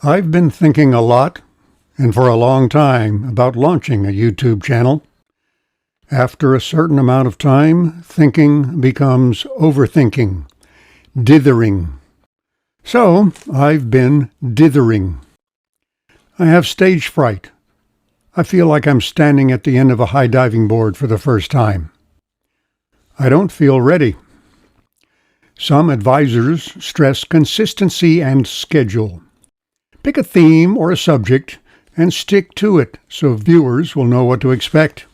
I've been thinking a lot, and for a long time, about launching a YouTube channel. After a certain amount of time, thinking becomes overthinking, dithering. So, I've been dithering. I have stage fright. I feel like I'm standing at the end of a high diving board for the first time. I don't feel ready. Some advisors stress consistency and schedule. Pick a theme or a subject and stick to it so viewers will know what to expect.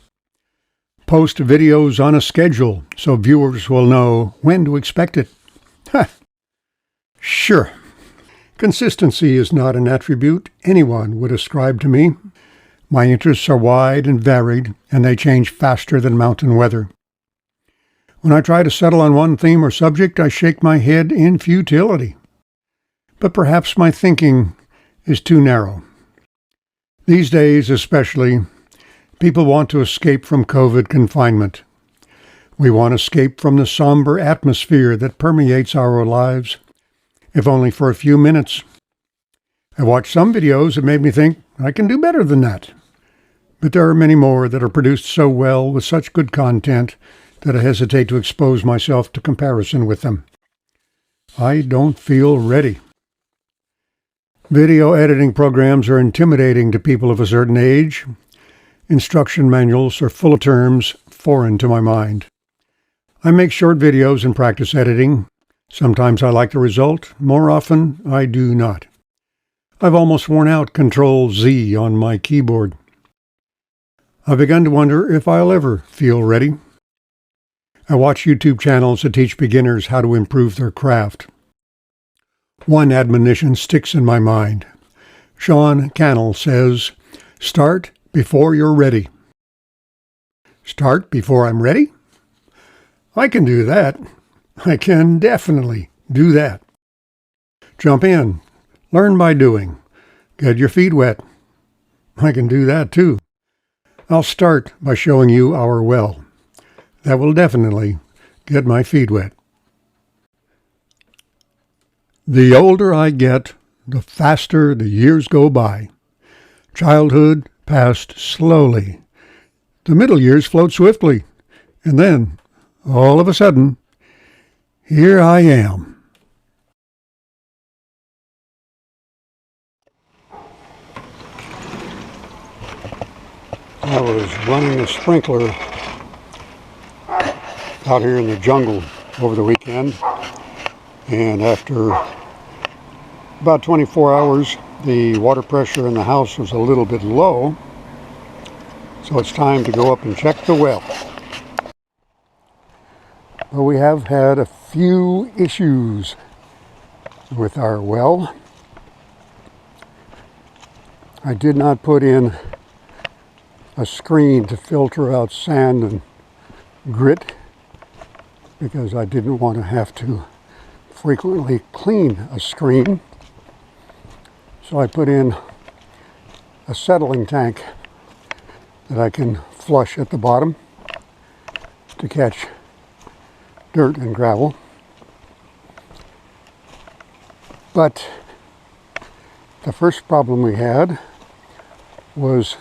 Post videos on a schedule so viewers will know when to expect it. Sure. Consistency is not an attribute anyone would ascribe to me. My interests are wide and varied, and they change faster than mountain weather. When I try to settle on one theme or subject, I shake my head in futility. But perhaps my thinking is too narrow. These days especially, people want to escape from COVID confinement. We want to escape from the somber atmosphere that permeates our lives, if only for a few minutes. I watched some videos that made me think I can do better than that. But there are many more that are produced so well with such good content that I hesitate to expose myself to comparison with them. I don't feel ready. Video editing programs are intimidating to people of a certain age. Instruction manuals are full of terms foreign to my mind. I make short videos and practice editing. Sometimes I like the result. More often, I do not. I've almost worn out Control-Z on my keyboard. I've begun to wonder if I'll ever feel ready. I watch YouTube channels that teach beginners how to improve their craft. One admonition sticks in my mind. Sean Cannell says, "Start before you're ready." Start before I'm ready? I can do that. I can definitely do that. Jump in. Learn by doing. Get your feet wet. I can do that too. I'll start by showing you our well. That will definitely get my feet wet. The older I get, the faster the years go by. Childhood passed slowly. The middle years float swiftly. And then, all of a sudden, here I am. I was running a sprinkler out here in the jungle over the weekend, and after about 24 hours the water pressure in the house was a little bit low, so it's time to go up and check the well. But we have had a few issues with our well. I did not put in a screen to filter out sand and grit because I didn't want to have to frequently clean a screen. So I put in a settling tank that I can flush at the bottom to catch dirt and gravel. But the first problem we had was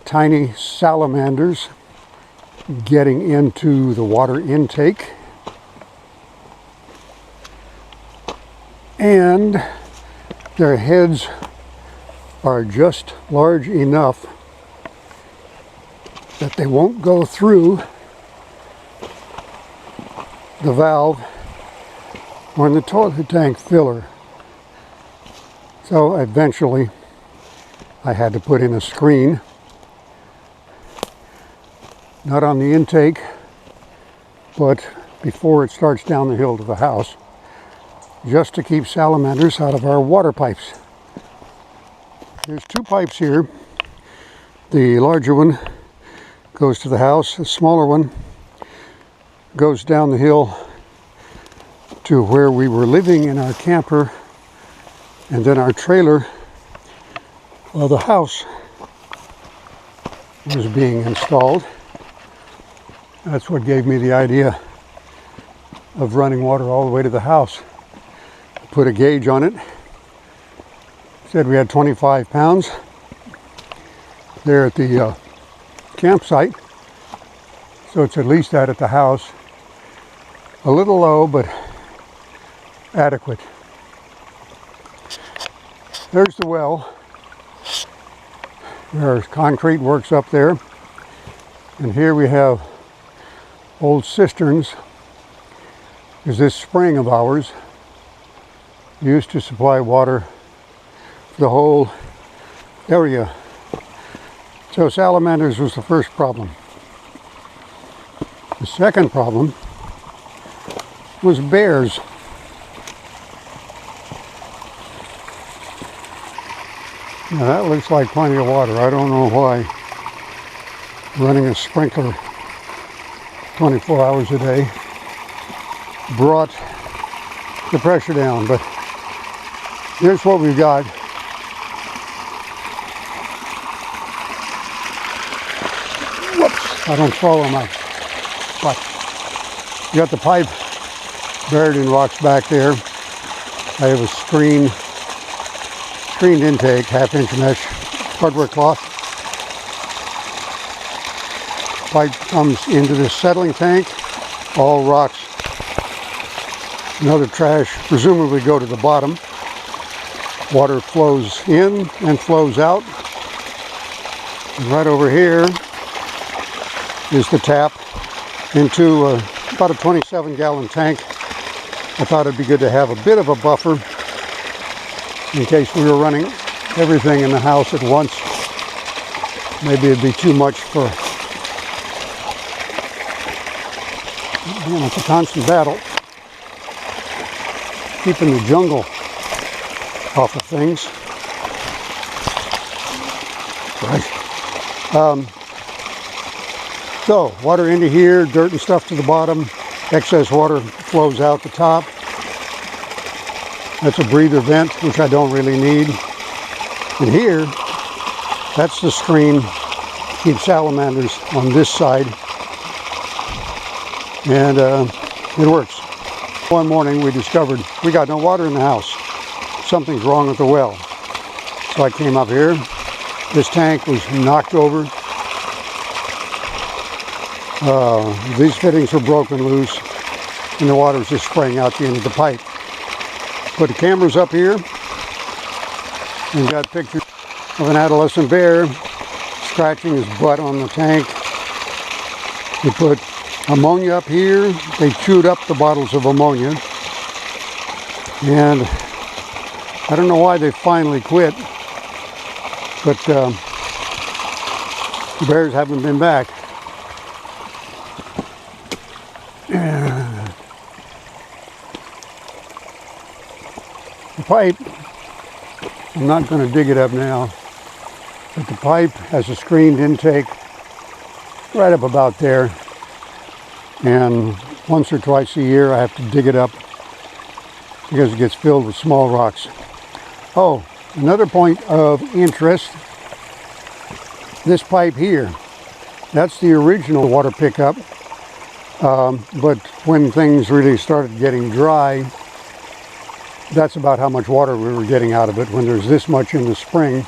tiny salamanders getting into the water intake, and their heads are just large enough that they won't go through the valve or in the toilet tank filler. So eventually I had to put in a screen, not on the intake, but before it starts down the hill to the house, just to keep salamanders out of our water pipes. There's two pipes here. The larger one goes to the house. The smaller one goes down the hill to where we were living in our camper, and then our trailer while the house was being installed. That's what gave me the idea of running water all the way to the house. Put a gauge on it Said we had 25 pounds there at the campsite, so it's at least that at the house. A little low, but adequate. There's the well. There's concrete works up there. And here we have old cisterns. Because this spring of ours used to supply water for the whole area. So salamanders was the first problem. The second problem was bears. Now that looks like plenty of water. I don't know why running a sprinkler 24 hours a day brought the pressure down, but here's what we've got. Whoops, I don't follow my what. You got the pipe buried in rocks back there. I have a screened intake, half-inch mesh hardware cloth. Pipe comes into this settling tank. All rocks and other trash presumably go to the bottom. Water flows in and flows out. And right over here is the tap into about a 27-gallon tank. I thought it'd be good to have a bit of a buffer in case we were running everything in the house at once. Maybe it'd be too much for... Man, it's a constant battle keeping the jungle off of things. Right. So, water into here, dirt and stuff to the bottom. Excess water flows out the top. That's a breather vent, which I don't really need. And here, that's the screen. Keep salamanders on this side. And it works. One morning we discovered we got no water in the house. Something's wrong with the well. So I came up here. This tank was knocked over. These fittings were broken loose and the water was just spraying out the end of the pipe. Put the cameras up here and got pictures of an adolescent bear scratching his butt on the tank. We put ammonia up here. They chewed up the bottles of ammonia. And I don't know why they finally quit, but the bears haven't been back. The pipe, I'm not going to dig it up now, but the pipe has a screened intake right up about there, and once or twice a year I have to dig it up because it gets filled with small rocks. Oh, another point of interest, this pipe here, that's the original water pickup, but when things really started getting dry, that's about how much water we were getting out of it when there's this much in the spring.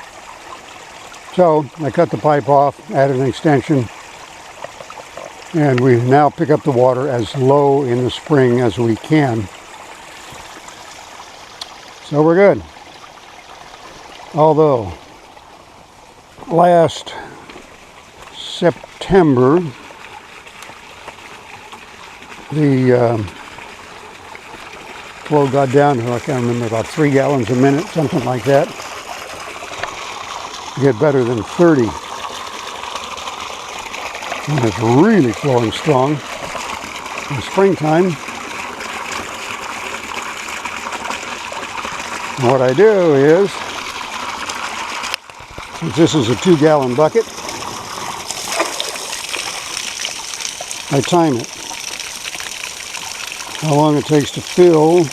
So I cut the pipe off, added an extension, and we now pick up the water as low in the spring as we can. So we're good. Although last September the flow got down to, I can't remember, about 3 gallons a minute, something like that. You get better than 30. And it's really flowing strong in springtime. And what I do is, since this is a 2-gallon bucket, I time it. How long it takes to fill.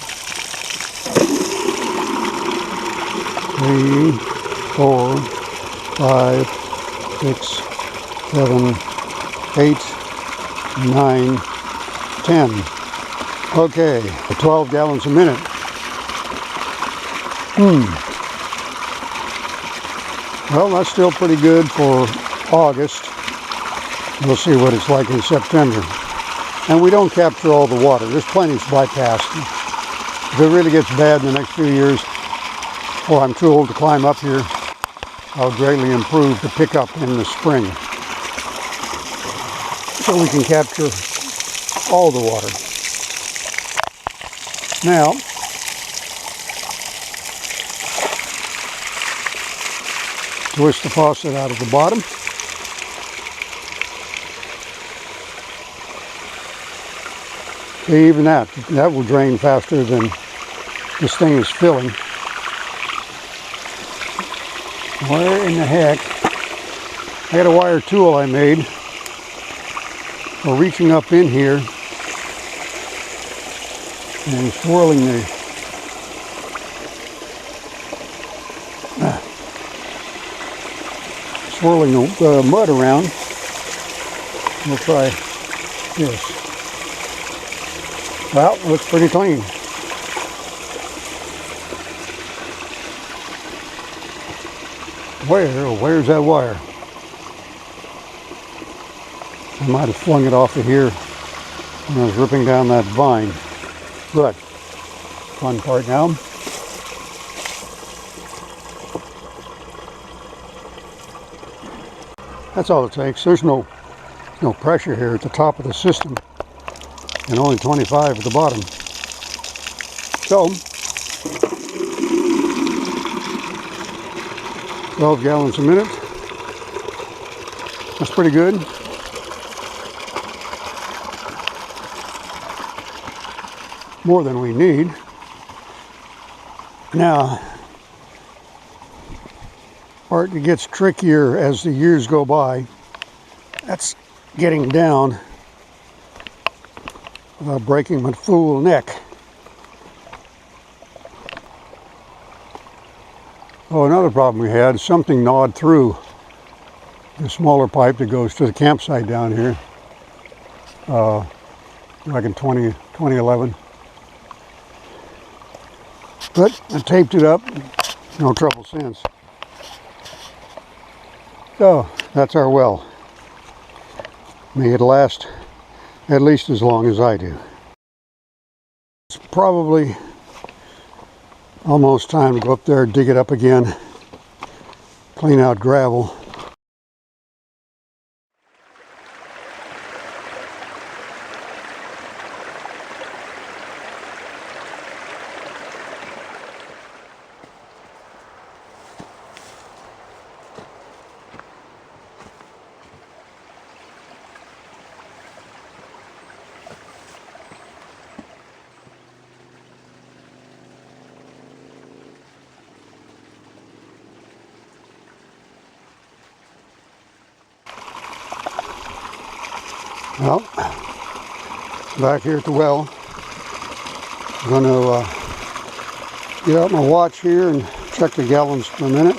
3, 4, 5, 6, 7, 8, 9, 10. Okay, 12 gallons a minute. Well, that's still pretty good for August. We'll see what it's like in September. And we don't capture all the water. There's plenty to bypass. If it really gets bad in the next few years, or I'm too old to climb up here, I'll greatly improve to pick up in the spring. So we can capture all the water. Now, twist the faucet out of the bottom. See, even that will drain faster than this thing is filling. Where in the heck? I got a wire tool I made for reaching up in here and swirling the mud around. We'll try this. Well, it looks pretty clean. Where's that wire? I might have flung it off of here when I was ripping down that vine. But, fun part now. That's all it takes. There's no pressure here at the top of the system, and only 25 at the bottom. So, 12 gallons a minute. That's pretty good. More than we need. Now, part that gets trickier as the years go by, that's getting down without breaking my fool neck. Oh, another problem we had, something gnawed through the smaller pipe that goes to the campsite down here, like in 2011. But I taped it up, no trouble since. So, that's our well. May it last at least as long as I do. It's probably almost time to go up there, dig it up again, clean out gravel. Well, back here at the well, I'm going to get out my watch here and check the gallons per minute.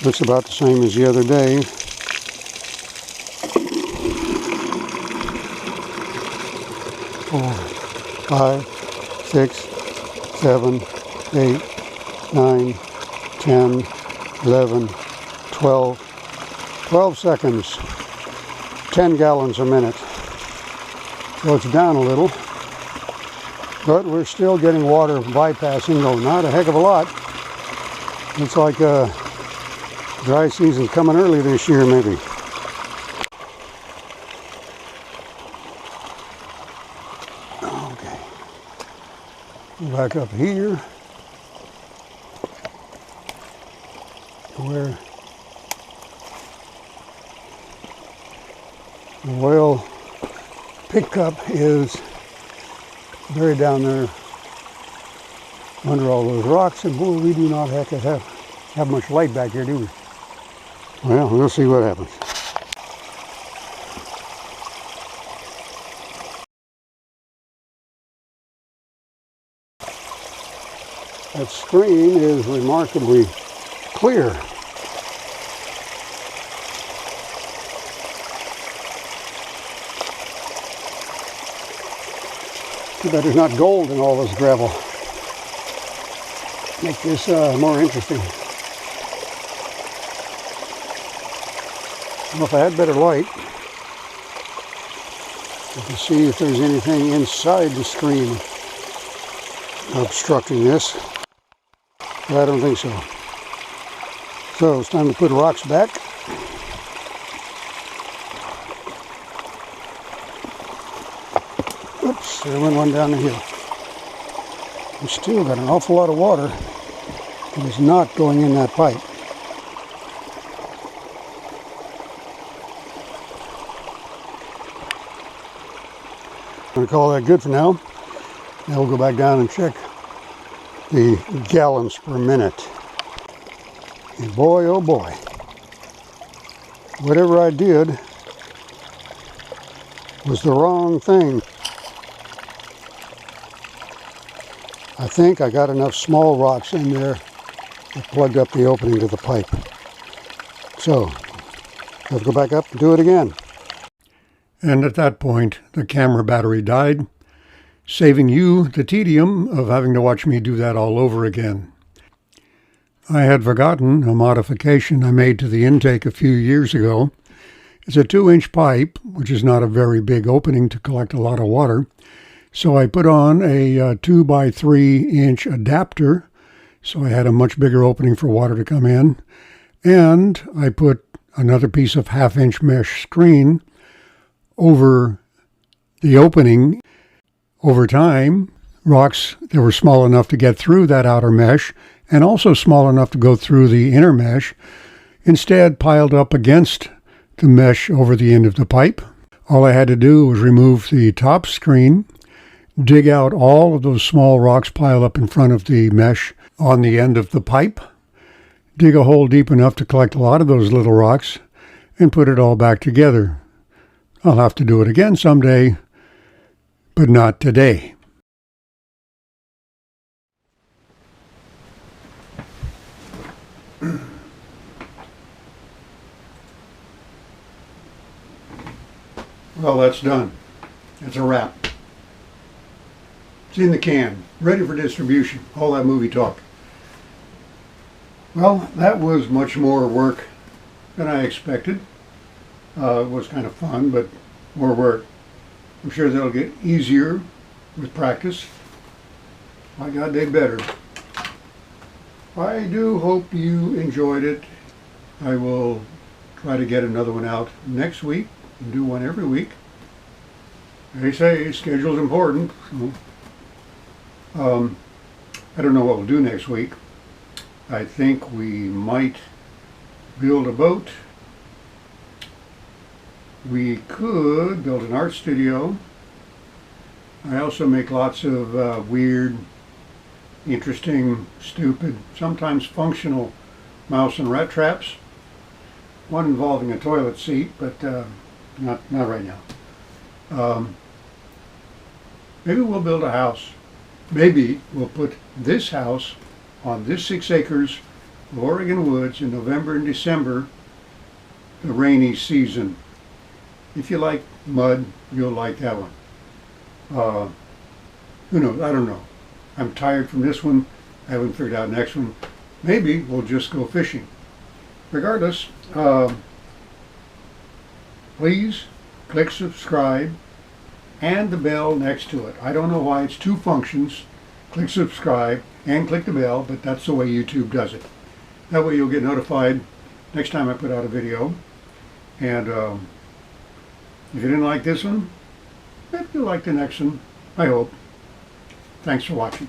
Looks about the same as the other day. 4, 5, 6, 7, 8, 9, 10, 11, 12. 12 seconds, 10 gallons a minute. So it's down a little, but we're still getting water bypassing, though not a heck of a lot. Looks like dry season's coming early this year, maybe. Okay, back up here where the well pickup is buried down there under all those rocks, and boy, we do not have much light back here, do we? Well, we'll see what happens. That screen is remarkably clear. Too bad there's not gold in all this gravel. make this more interesting. Well, if I had better light, I can see if there's anything inside the screen obstructing this. But I don't think so. So it's time to put rocks back. Oops, there went one down the hill. We still got an awful lot of water that is not going in that pipe. I'm going to call that good for now. Now we'll go back down and check the gallons per minute. And boy, oh boy, whatever I did was the wrong thing. I think I got enough small rocks in there that plugged up the opening to the pipe. So, let's go back up and do it again. And at that point, the camera battery died, saving you the tedium of having to watch me do that all over again. I had forgotten a modification I made to the intake a few years ago. It's a 2-inch pipe, which is not a very big opening to collect a lot of water. So I put on a 2 by 3-inch adapter, so I had a much bigger opening for water to come in. And I put another piece of 1/2-inch mesh screen over the opening. Over time, rocks that were small enough to get through that outer mesh and also small enough to go through the inner mesh instead piled up against the mesh over the end of the pipe. All I had to do was remove the top screen, dig out all of those small rocks piled up in front of the mesh on the end of the pipe, dig a hole deep enough to collect a lot of those little rocks, and put it all back together. I'll have to do it again someday, but not today. Well, that's done. It's a wrap. It's in the can, ready for distribution. All that movie talk. Well, that was much more work than I expected. It was kind of fun, but more work. I'm sure that'll get easier with practice. My God, they better. I do hope you enjoyed it. I will try to get another one out next week and do one every week. They say schedule's important. So, I don't know what we'll do next week. I think we might build a boat. We could build an art studio. I also make lots of weird, interesting, stupid, sometimes functional mouse and rat traps. One involving a toilet seat, but not right now. Maybe we'll build a house. Maybe we'll put this house on this 6 acres of Oregon woods in November and December, the rainy season. If you like mud, you'll like that one. Who knows? I don't know. I'm tired from this one. I haven't figured out the next one. Maybe we'll just go fishing. Regardless, please click subscribe and the bell next to it. I don't know why it's 2 functions. Click subscribe and click the bell, but that's the way YouTube does it. That way you'll get notified next time I put out a video. And if you didn't like this one, maybe you'll like the next one. I hope. Thanks for watching.